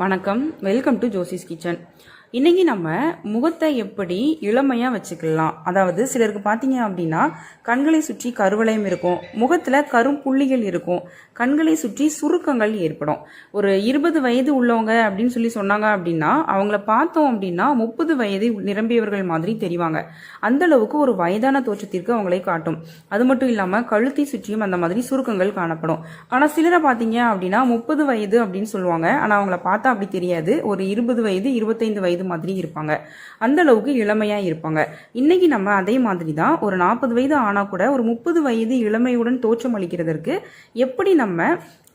வணக்கம், welcome to Josie's kitchen. இன்னைக்கு நம்ம முகத்தை எப்படி இளமையா வச்சுக்கலாம். அதாவது சிலருக்கு பார்த்தீங்க அப்படின்னா கண்களை சுற்றி கருவளையம் இருக்கும், முகத்துல கரும் புள்ளிகள் இருக்கும், கண்களை சுற்றி சுருக்கங்கள் ஏற்படும். ஒரு 20 வயது உள்ளவங்க அப்படின்னு சொல்லி சொன்னாங்க அப்படின்னா அவங்கள பார்த்தோம் அப்படின்னா 30 வயது நிரம்பியவர்கள் மாதிரி தெரிவாங்க. அந்த அளவுக்கு ஒரு வயதான தோற்றத்திற்கு அவங்களை காட்டும். அது மட்டும் இல்லாம கழுத்தை சுற்றியும் அந்த மாதிரி சுருக்கங்கள் காணப்படும். ஆனா சிலரை பார்த்தீங்க அப்படின்னா 30 வயது அப்படின்னு சொல்லுவாங்க, ஆனா அவங்கள பார்த்தா அப்படி தெரியாது. ஒரு 20 வயது 25 வயது மாதிரி இருப்பாங்க. அந்த அளவுக்கு இளமையா இருப்பாங்க. இன்னைக்கு நம்ம அதே மாதிரி தான் ஒரு 40 வயது ஆனா கூட ஒரு 30 வயது இளமையுடன் தோற்றம் அளிக்கிறதற்கு எப்படி நம்ம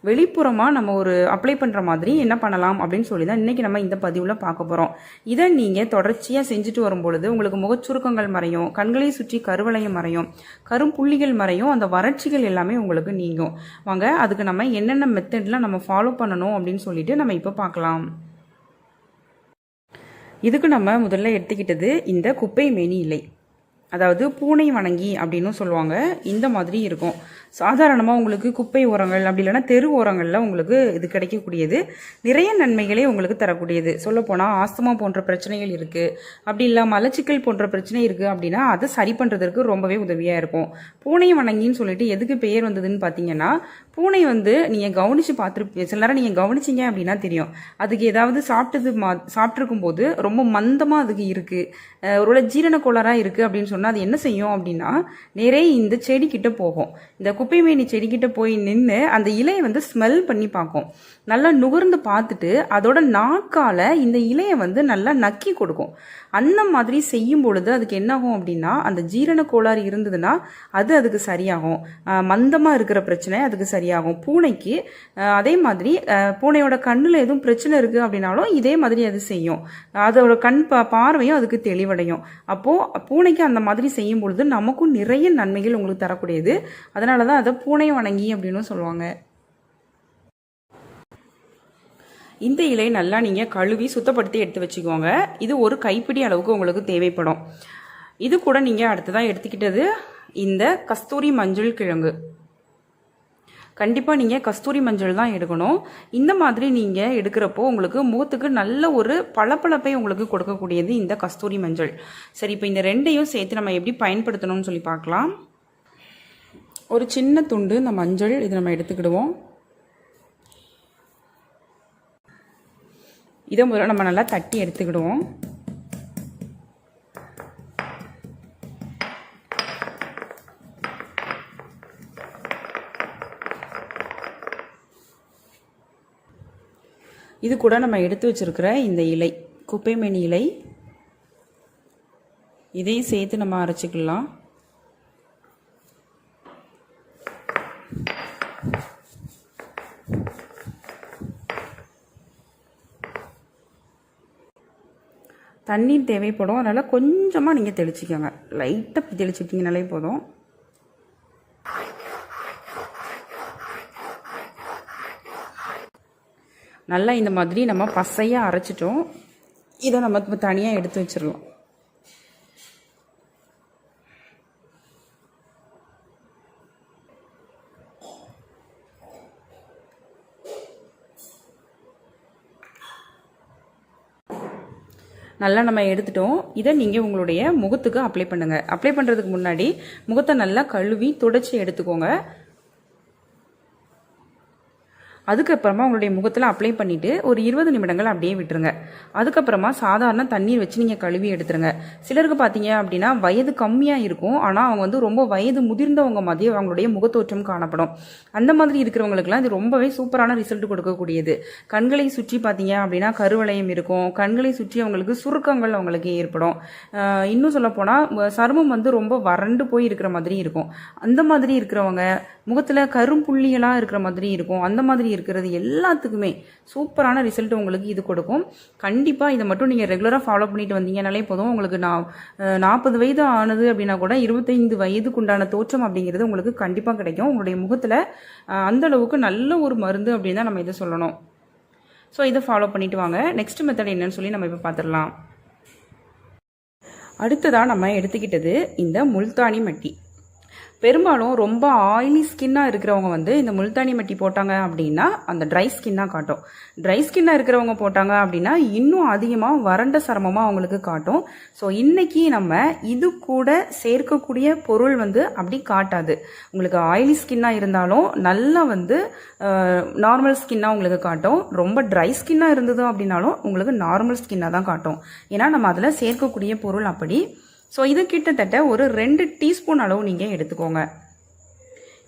வெளிப்புறமா நம்ம ஒரு அப்ளை பண்ற மாதிரி என்ன பண்ணலாம் அப்படின்னு சொல்லி தான் இன்னைக்கு நம்ம இந்த பதிவுல பார்க்க போறோம். இதை நீங்க தொடர்ச்சியா செஞ்சுட்டு வரும்பொழுது உங்களுக்கு முகச்சுருக்கங்கள் மறையும், கண்களை சுற்றி கருவளையம் மறையும், கரும் புள்ளிகள் மறையும், அந்த வறட்சிகள் எல்லாமே உங்களுக்கு நீங்கும். வாங்க அதுக்கு நம்ம என்னென்ன மெத்தட்ல நம்ம ஃபாலோ பண்ணணும் அப்படின்னு சொல்லிட்டு நம்ம இப்போ பார்க்கலாம். இதுக்கு நம்ம முதல்ல எடுத்துக்கிட்டது இந்த குப்பை மேனி இலை, அதாவது பூனை வணங்கி அப்படின்னு சொல்லுவாங்க. இந்த மாதிரி இருக்கும். சாதாரணமாக உங்களுக்கு குப்பை ஓரங்கள் அப்படி இல்லைன்னா தெரு ஓரங்களில் உங்களுக்கு இது கிடைக்கக்கூடியது. நிறைய நன்மைகளே உங்களுக்கு தரக்கூடியது. சொல்லப்போனால் ஆஸ்துமா போன்ற பிரச்சனைகள் இருக்குது, அப்படி இல்லை மலச்சிக்கல் போன்ற பிரச்சனை இருக்குது அப்படின்னா அதை சரி பண்ணுறதுக்கு ரொம்பவே உதவியாக இருக்கும். பூனை வணங்கின்னு சொல்லிட்டு எதுக்கு பெயர் வந்ததுன்னு பார்த்தீங்கன்னா, பூனை நீங்கள் கவனித்து பார்த்துருப்பீங்க. சில நேரம் நீங்கள் கவனிச்சிங்க அப்படின்னா தெரியும், அதுக்கு ஏதாவது சாப்பிட்ருக்கும் போது ரொம்ப மந்தமாக அதுக்கு இருக்குது, ஒரு ஜீரண கோளாறாக இருக்குது அப்படின்னு சொன்னால் அது என்ன செய்யும் அப்படின்னா நிறைய இந்த செடிக்கிட்ட போகும். இந்த குப்பைமேனி செடிக்கிட்ட போய் நின்று அந்த இலையை ஸ்மெல் பண்ணி பார்க்கும். நல்லா நுகர்ந்து பார்த்துட்டு அதோட நாக்கால இந்த இலையை நல்லா நக்கி கொடுக்கும். அந்த மாதிரி செய்யும் பொழுது அதுக்கு என்னாகும் அப்படின்னா அந்த ஜீரண கோளாறு இருந்ததுன்னா அதுக்கு சரியாகும். மந்தமா இருக்கிற பிரச்சனை அதுக்கு சரியாகும். பூனைக்கு அதே மாதிரி பூனையோட கண்ணுல எதுவும் பிரச்சனை இருக்கு அப்படின்னாலும் இதே மாதிரி அது செய்யும். அதோட கண் பார்வையும் அதுக்கு தெளிவடையும். அப்போ பூனைக்கு அந்த மாதிரி செய்யும் பொழுது நமக்கும் நிறைய நன்மைகள் உங்களுக்கு தரக்கூடியது. அதனாலதான் அதை பூனை வணங்கி அப்படின்னு சொல்லுவாங்க. இந்த இலை நல்லா நீங்கள் கழுவி சுத்தப்படுத்தி எடுத்து வச்சுக்கோங்க. இது ஒரு கைப்பிடி அளவுக்கு உங்களுக்கு தேவைப்படும். இது கூட நீங்கள் அடுத்ததான் எடுத்துக்கிட்டது இந்த கஸ்தூரி மஞ்சள் கிழங்கு. கண்டிப்பாக நீங்கள் கஸ்தூரி மஞ்சள் தான் எடுக்கணும். இந்த மாதிரி நீங்கள் எடுக்கிறப்போ உங்களுக்கு முகத்துக்கு நல்ல ஒரு பளபளப்பை உங்களுக்கு கொடுக்கக்கூடியது இந்த கஸ்தூரி மஞ்சள். சரி, இப்போ இந்த ரெண்டையும் சேர்த்து நம்ம எப்படி பயன்படுத்தணும்னு சொல்லி பார்க்கலாம். ஒரு சின்ன துண்டு இந்த மஞ்சள் இது நம்ம எடுத்துக்கிடுவோம். இதை முதல்ல நம்ம நல்லா தட்டி எடுத்துக்கிடுவோம். இது கூட நம்ம எடுத்து வச்சிருக்கிற இந்த இலை குப்பைமேனி இலை, இதையும் சேர்த்து நம்ம அரைச்சிக்கலாம். தண்ணீர் தேவைப்படும், அதனால் கொஞ்சமாக நீங்கள் தெளிச்சிக்கோங்க. லைட்டாக தெளிச்சுட்டிங்கனாலே போதும். நல்லா இந்த மாதிரி நம்ம பசையாக அரைச்சிட்டோம். இதை நம்ம தனியாக எடுத்து வச்சிடலாம். நல்லா நம்ம எடுத்துட்டோம். இதை நீங்கள் உங்களுடைய முகத்துக்கு அப்ளை பண்ணுங்கள். அப்ளை பண்ணுறதுக்கு முன்னாடி முகத்தை நல்லா கழுவி துடைச்சி எடுத்துக்கோங்க. அதுக்கப்புறமா உங்களுடைய முகத்தில் அப்ளை பண்ணிவிட்டு ஒரு 20 நிமிடங்கள் அப்படியே விட்டுருங்க. அதுக்கப்புறமா சாதாரண தண்ணீர் வச்சு நீங்கள் கழுவி எடுத்துருங்க. சிலருக்கு பார்த்தீங்க அப்படின்னா வயது கம்மியாக இருக்கும், ஆனால் அவங்க ரொம்ப வயது முதிர்ந்தவங்க மாதிரி அவங்களுடைய முகத்தோற்றம் காணப்படும். அந்த மாதிரி இருக்கிறவங்களுக்குலாம் இது ரொம்பவே சூப்பரான ரிசல்ட் கொடுக்கக்கூடியது. கண்களை சுற்றி பார்த்தீங்க அப்படின்னா கருவளையம் இருக்கும், கண்களை சுற்றி அவங்களுக்கு சுருக்கங்கள் அவங்களுக்கு ஏற்படும். இன்னும் சொல்லப்போனால் சருமம் ரொம்ப வறண்டு போய் இருக்கிற மாதிரி இருக்கும். அந்த மாதிரி இருக்கிறவங்க முகத்தில் கரும்புள்ளிகளாக இருக்கிற மாதிரி இருக்கும். அந்த மாதிரி இருக்கிறது எல்லாத்துக்குமே சூப்பரான ரிசல்ட் உங்களுக்கு இது கொடுக்கும். கண்டிப்பாக இதை மட்டும் நீங்கள் ரெகுலராக ஃபாலோ பண்ணிட்டு வந்தீங்கனாலே போதும். உங்களுக்கு 40 வயது ஆனது அப்படின்னா கூட 25 வயதுக்கு உண்டான தோற்றம் அப்படிங்கிறது உங்களுக்கு கண்டிப்பாக கிடைக்கும். உங்களுடைய முகத்தில் அந்த அளவுக்கு நல்ல ஒரு மருந்து அப்படின்னு தான் நம்ம இதை சொல்லணும். ஸோ இதை ஃபாலோ பண்ணிட்டு வாங்க. நெக்ஸ்ட் மெத்தட் என்னன்னு சொல்லி நம்ம இப்போ பார்த்துடலாம். அடுத்ததாக நம்ம எடுத்துக்கிட்டது இந்த முல்தானி மட்டி. பெரும்பாலும் ரொம்ப ஆயிலி ஸ்கின்னாக இருக்கிறவங்க வந்து இந்த முல்தானி மட்டி போட்டாங்க அப்படின்னா அந்த ட்ரை ஸ்கின்னாக காட்டும். ட்ரை ஸ்கின்னாக இருக்கிறவங்க போட்டாங்க அப்படின்னா இன்னும் அதிகமாக வறண்ட சருமமாக அவங்களுக்கு காட்டும். ஸோ இன்னைக்கு நம்ம இது கூட சேர்க்கக்கூடிய பொருள் வந்து அப்படி காட்டாது. உங்களுக்கு ஆயிலி ஸ்கின்னாக இருந்தாலும் நல்லா வந்து நார்மல் ஸ்கின்னாக உங்களுக்கு காட்டும். ரொம்ப ட்ரை ஸ்கின்னாக இருந்தது அப்படின்னாலும் உங்களுக்கு நார்மல் ஸ்கின்னாக தான் காட்டும். ஏன்னா நம்ம அதில் சேர்க்கக்கூடிய பொருள் அப்படி. ஸோ இது கிட்டத்தட்ட ஒரு 2 டீஸ்பூன் அளவு நீங்கள் எடுத்துக்கோங்க.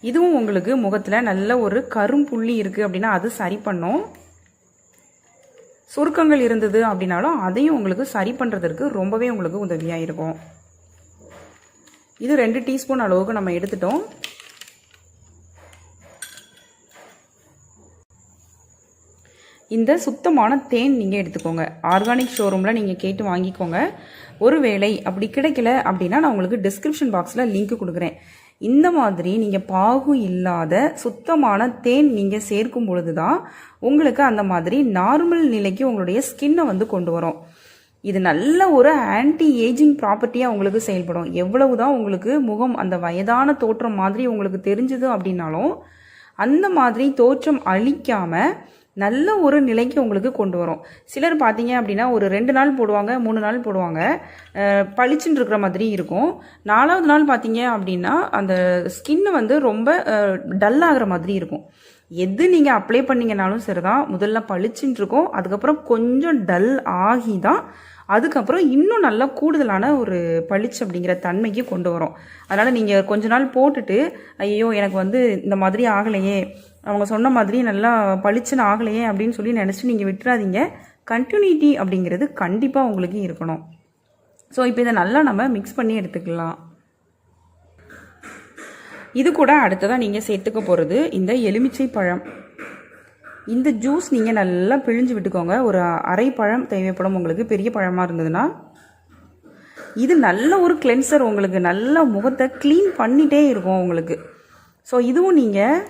இதுவும் உங்களுக்கு முகத்தில் நல்ல ஒரு கரும்புள்ளி இருக்குது அப்படின்னா அது சரி பண்ணும். சுருக்கங்கள் இருந்தது அப்படின்னாலும் அதையும் உங்களுக்கு சரி பண்ணுறதுக்கு ரொம்பவே உங்களுக்கு உதவியாக இருக்கும். இது 2 டீஸ்பூன் அளவுக்கு நம்ம எடுத்துட்டோம். இந்த சுத்தமான தேன் நீங்கள் எடுத்துக்கோங்க. ஆர்கானிக் ஷோரூமில் நீங்கள் கேட்டு வாங்கிக்கோங்க. ஒருவேளை அப்படி கிடைக்கல அப்படின்னா நான் உங்களுக்கு டிஸ்கிரிப்ஷன் பாக்ஸில் லிங்க் கொடுக்குறேன். இந்த மாதிரி நீங்கள் பாகு இல்லாத சுத்தமான தேன் நீங்கள் சேர்க்கும் பொழுது தான் உங்களுக்கு அந்த மாதிரி நார்மல் நிலைக்கு உங்களுடைய ஸ்கின்னை வந்து கொண்டு வரும். இது நல்ல ஒரு ஆன்டி ஏஜிங் ப்ராப்பர்ட்டியாக உங்களுக்கு செயல்படும். எவ்வளவு தான் உங்களுக்கு முகம் அந்த வயதான தோற்றம் மாதிரி உங்களுக்கு தெரிஞ்சுது அப்படின்னாலும் அந்த மாதிரி தோற்றம் அழிக்காமல் நல்ல ஒரு நிலைக்கு உங்களுக்கு கொண்டு வரும். சிலர் பார்த்தீங்க அப்படின்னா ஒரு 2 நாள் போடுவாங்க, 3 நாள் போடுவாங்க, பளிச்சுன்னு இருக்கிற மாதிரி இருக்கும். 4வது நாள் பார்த்தீங்க அப்படின்னா அந்த ஸ்கின்னு வந்து ரொம்ப டல்லாகிற மாதிரி இருக்கும். எது நீங்கள் அப்ளை பண்ணிங்கனாலும் சரி தான், முதல்ல பளிச்சுன்னு இருக்கும், அதுக்கப்புறம் கொஞ்சம் டல் ஆகி தான் அதுக்கப்புறம் இன்னும் நல்லா கூடுதலான ஒரு பளிச்சு அப்படிங்கிற தன்மைக்கு கொண்டு வரும். அதனால் நீங்கள் கொஞ்ச நாள் போட்டுட்டு ஐயோ எனக்கு வந்து இந்த மாதிரி ஆகலையே, அவங்க சொன்ன மாதிரி நல்லா பளிச்சுன்னு ஆகலையே அப்படின்னு சொல்லி நினச்சிட்டு நீங்கள் விட்டுறாதீங்க. கண்டினியூட்டி அப்படிங்கிறது கண்டிப்பாக உங்களுக்கு இருக்கணும். ஸோ இப்போ இதை நல்லா நம்ம மிக்ஸ் பண்ணி எடுத்துக்கலாம். இது கூட அடுத்ததாக நீங்கள் சேர்த்துக்க போகிறது இந்த எலுமிச்சை பழம். இந்த ஜூஸ் நீங்கள் நல்லா பிழிஞ்சு விட்டுக்கோங்க. ஒரு அரை பழம் தேவைப்படும் உங்களுக்கு, பெரிய பழமாக இருந்ததுன்னா. இது நல்ல ஒரு கிளென்சர், உங்களுக்கு நல்ல முகத்தை க்ளீன் பண்ணிகிட்டே இருக்கும் உங்களுக்கு. ஸோ இதுவும் நீங்கள்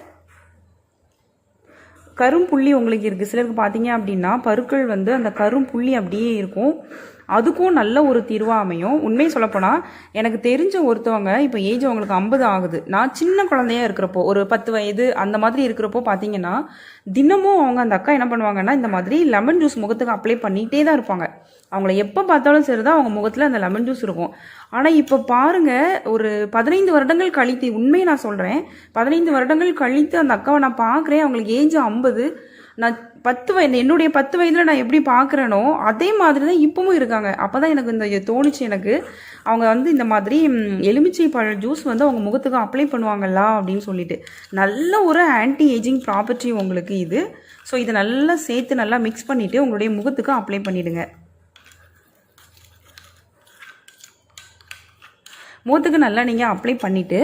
கரும்புள்ளி உங்களுக்கு இருக்குது, சிலருக்கு பார்த்தீங்க அப்படின்னா பருக்கள் வந்து அந்த கரும்புள்ளி அப்படியே இருக்கும், அதுக்கும் நல்ல ஒரு தீர்வாக அமையும். உண்மையை சொல்லப்போனால் எனக்கு தெரிஞ்ச ஒருத்தவங்க இப்போ ஏஜ் அவங்களுக்கு 50 ஆகுது. நான் சின்ன குழந்தையா இருக்கிறப்போ ஒரு 10 வயது அந்த மாதிரி இருக்கிறப்போ பார்த்தீங்கன்னா தினமும் அவங்க அந்த அக்கா என்ன பண்ணுவாங்கன்னா இந்த மாதிரி லெமன் ஜூஸ் முகத்துக்கு அப்ளை பண்ணிகிட்டே தான் இருப்பாங்க. அவங்கள எப்போ பார்த்தாலும் சரி தான் அவங்க முகத்தில் அந்த லெமன் ஜூஸ் இருக்கும். ஆனால் இப்போ பாருங்கள், ஒரு 15 வருடங்கள் கழித்து, உண்மையை நான் சொல்கிறேன், 15 வருடங்கள் கழித்து அந்த அக்காவை நான் பார்க்குறேன். அவங்களுக்கு ஏஜ் 50. நான் 10 வயது, என்னுடைய 10 வயதில் நான் எப்படி பார்க்குறேனோ அதே மாதிரி தான் இப்பவும் இருக்காங்க. அப்போ தான் எனக்கு இந்த தோணுச்சு, எனக்கு அவங்க வந்து இந்த மாதிரி எலுமிச்சை பழ ஜூஸ் வந்து அவங்க முகத்துக்கு அப்ளை பண்ணுவாங்களா அப்படின்னு சொல்லிட்டு. நல்ல ஒரு ஆன்டி ஏஜிங் ப்ராப்பர்ட்டி உங்களுக்கு இது. ஸோ இதை நல்லா சேர்த்து நல்லா மிக்ஸ் பண்ணிவிட்டு உங்களுடைய முகத்துக்கு அப்ளை பண்ணிவிடுங்க. முகத்துக்கு நல்லா நீங்கள் அப்ளை பண்ணிவிட்டு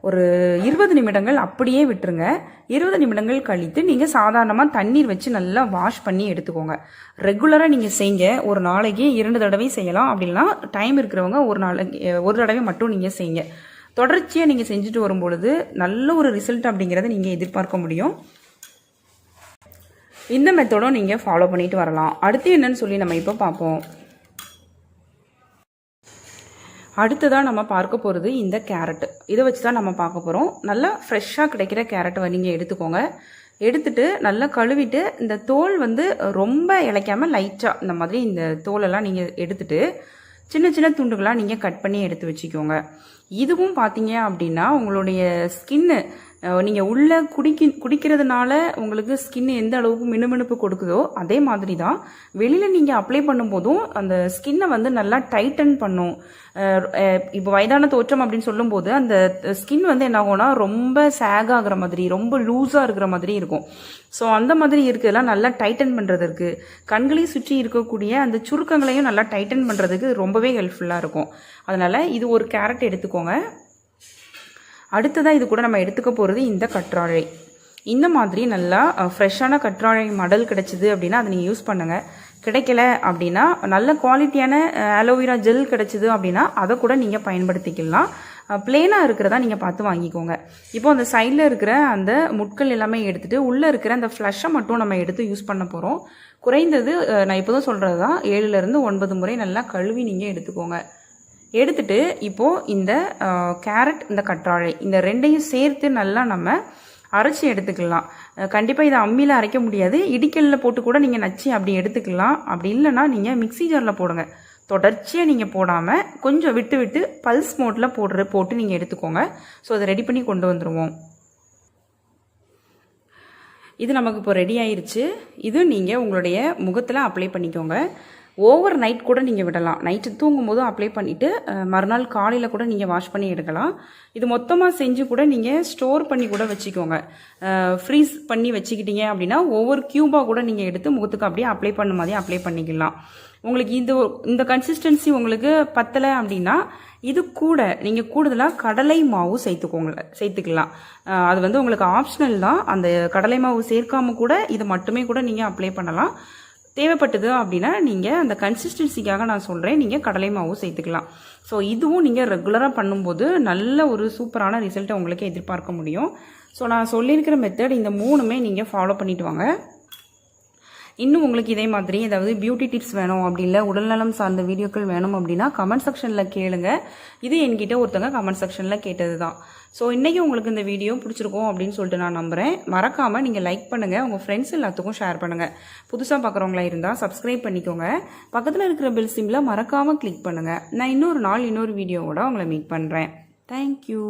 ஒரு 20 நிமிடங்கள் அப்படியே விட்டுருங்க. 20 நிமிடங்கள் கழித்து நீங்கள் சாதாரணமாக தண்ணீர் வச்சு நல்லா வாஷ் பண்ணி எடுத்துக்கோங்க. ரெகுலராக நீங்கள் செய்யுங்க. ஒரு நாளைக்கு 2 தடவை செய்யலாம். அப்படின்னா டைம் இருக்கிறவங்க ஒரு தடவை மட்டும் நீங்கள் செய்யுங்க. தொடர்ச்சியாக நீங்கள் செஞ்சுட்டு வரும்பொழுது நல்ல ஒரு ரிசல்ட் அப்படிங்கிறத நீங்கள் எதிர்பார்க்க முடியும். இந்த மெத்தடும் நீங்கள் ஃபாலோ பண்ணிட்டு வரலாம். அடுத்து என்னன்னு சொல்லி நம்ம இப்போ பார்ப்போம். அடுத்ததாக நம்ம பார்க்க போகிறது இந்த கேரட். இதை வச்சு தான் நம்ம பார்க்க போகிறோம். நல்லா ஃப்ரெஷ்ஷாக கிடைக்கிற கேரட்டை நீங்கள் எடுத்துக்கோங்க. எடுத்துட்டு நல்லா கழுவிட்டு இந்த தோல் வந்து ரொம்ப இளைக்காமல் லைட்டாக இந்த மாதிரி இந்த தோலெல்லாம் நீங்கள் எடுத்துட்டு சின்ன சின்ன துண்டுகளாக நீங்கள் கட் பண்ணி எடுத்து வச்சுக்கோங்க. இதுவும் பார்த்தீங்க அப்படின்னா உங்களுடைய ஸ்கின்னு நீங்கள் உள்ளே குடிக்கிறதுனால உங்களுக்கு ஸ்கின் எந்த அளவுக்கு மினுமினுப்பு கொடுக்குதோ அதே மாதிரி தான் வெளியில் நீங்கள் அப்ளை பண்ணும்போதும் அந்த ஸ்கின்னை வந்து நல்லா டைட்டன் பண்ணும். இப்போ வயதான தோற்றம் அப்படின்னு சொல்லும்போது அந்த ஸ்கின் வந்து என்ன ஆகும்னா ரொம்ப சேக் ஆகிற மாதிரி, ரொம்ப லூஸாக இருக்கிற மாதிரி இருக்கும். ஸோ அந்த மாதிரி இருக்கிறதெல்லாம் நல்லா டைட்டன் பண்ணுறதுக்கு, கண்களையும் சுற்றி இருக்கக்கூடிய அந்த சுருக்கங்களையும் நல்லா டைட்டன் பண்ணுறதுக்கு ரொம்பவே ஹெல்ப்ஃபுல்லாக இருக்கும். அதனால் இது ஒரு கேரட் எடுத்துக்கோங்க. அடுத்ததாக இது கூட நம்ம எடுத்துக்க போகிறது இந்த கற்றாழை. இந்த மாதிரி நல்லா ஃப்ரெஷ்ஷான கற்றாழை மடல் கிடைச்சிது அப்படின்னா அதை நீங்கள் யூஸ் பண்ணுங்கள். கிடைக்கல அப்படின்னா நல்ல குவாலிட்டியான ஆலோவேரா ஜெல் கிடைச்சிது அப்படின்னா அதை கூட நீங்கள் பயன்படுத்திக்கலாம். பிளேனாக இருக்கிறதா நீங்கள் பார்த்து வாங்கிக்கோங்க. இப்போ அந்த சைடில் இருக்கிற அந்த முட்கள் எல்லாமே எடுத்துகிட்டு உள்ளே இருக்கிற அந்த ஃப்ளஷை மட்டும் நம்ம எடுத்து யூஸ் பண்ண போகிறோம். குறைந்தது நான் இப்போ தான் சொல்கிறது தான் 7லேருந்து 9 முறை நல்லா கழுவி நீங்கள் எடுத்துக்கோங்க. எடுத்துட்டு இப்போது இந்த கேரட், இந்த கற்றாழை, இந்த ரெண்டையும் சேர்த்து நல்லா நம்ம அரைச்சி எடுத்துக்கலாம். கண்டிப்பாக இதை அம்மியில் அரைக்க முடியாது, இடிக்கல்லில் போட்டு கூட நீங்கள் நச்சு அப்படி எடுத்துக்கலாம். அப்படி இல்லைன்னா நீங்கள் மிக்ஸி ஜாரில் போடுங்க. தொடர்ச்சியாக நீங்கள் போடாமல் கொஞ்சம் விட்டு விட்டு பல்ஸ் மோட்டில் போட்டு நீங்கள் எடுத்துக்கோங்க. ஸோ அதை ரெடி பண்ணி கொண்டு வந்துடுவோம். இது நமக்கு இப்போ ரெடி ஆயிருச்சு. இது நீங்கள் உங்களுடைய முகத்தில் அப்ளை பண்ணிக்கோங்க. ஓவர் நைட் கூட நீங்கள் விடலாம். நைட்டு தூங்கும்போது அப்ளை பண்ணிவிட்டு மறுநாள் காலையில் கூட நீங்கள் வாஷ் பண்ணி எடுக்கலாம். இது மொத்தமாக செஞ்சு கூட நீங்கள் ஸ்டோர் பண்ணி கூட வச்சுக்கோங்க. ஃப்ரீஸ் பண்ணி வச்சுக்கிட்டீங்க அப்படின்னா ஒவ்வொரு க்யூபாக கூட நீங்கள் எடுத்து முகத்துக்கு அப்படியே அப்ளை பண்ண மாதிரி அப்ளை பண்ணிக்கலாம். உங்களுக்கு இந்த கன்சிஸ்டன்சி உங்களுக்கு பத்தலை அப்படின்னா இது கூட நீங்கள் கூடுதலாக கடலை மாவு சேர்த்துக்கலாம். அது வந்து உங்களுக்கு ஆப்ஷனல் தான். அந்த கடலை மாவு சேர்க்காம கூட இது மட்டுமே கூட நீங்கள் அப்ளை பண்ணலாம். தேவைப்பட்டது அப்படின்னா நீங்கள் அந்த கன்சிஸ்டன்சிக்காக நான் சொல்கிறேன், நீங்கள் கடலை மாவு சேர்த்துக்கலாம். ஸோ இதுவும் நீங்கள் ரெகுலராக பண்ணும்போது நல்ல ஒரு சூப்பரான ரிசல்ட்டை உங்களுக்கு எதிர்பார்க்க முடியும். ஸோ நான் சொல்லியிருக்கிற மெத்தட் இந்த 3மே நீங்கள் ஃபாலோ பண்ணிட்டு வாங்க. இன்னும் உங்களுக்கு இதே மாதிரி ஏதாவது பியூட்டி டிப்ஸ் வேணும் அப்படி இல்லை உடல்நலம் சார்ந்த வீடியோக்கள் வேணும் அப்படின்னா கமெண்ட் செக்ஷனில் கேளுங்க. இது என்கிட்ட ஒருத்தங்க கமெண்ட் செக்ஷனில் கேட்டது தான். ஸோ இன்றைக்கி உங்களுக்கு இந்த வீடியோ பிடிச்சிருக்கோம் அப்படின்னு சொல்லிட்டு நான் நம்புகிறேன். மறக்காமல் நீங்கள் லைக் பண்ணுங்கள், உங்கள் ஃப்ரெண்ட்ஸ் எல்லாத்துக்கும் ஷேர் பண்ணுங்கள். புதுசாக பார்க்குறவங்களா இருந்தால் சப்ஸ்கிரைப் பண்ணிக்கோங்க. பக்கத்தில் இருக்கிற பெல் சிம்பிளை மறக்காமல் கிளிக் பண்ணுங்கள். நான் இன்னொரு நாள் இன்னொரு வீடியோவோட உங்களை மீட் பண்ணுறேன். தேங்க்யூ.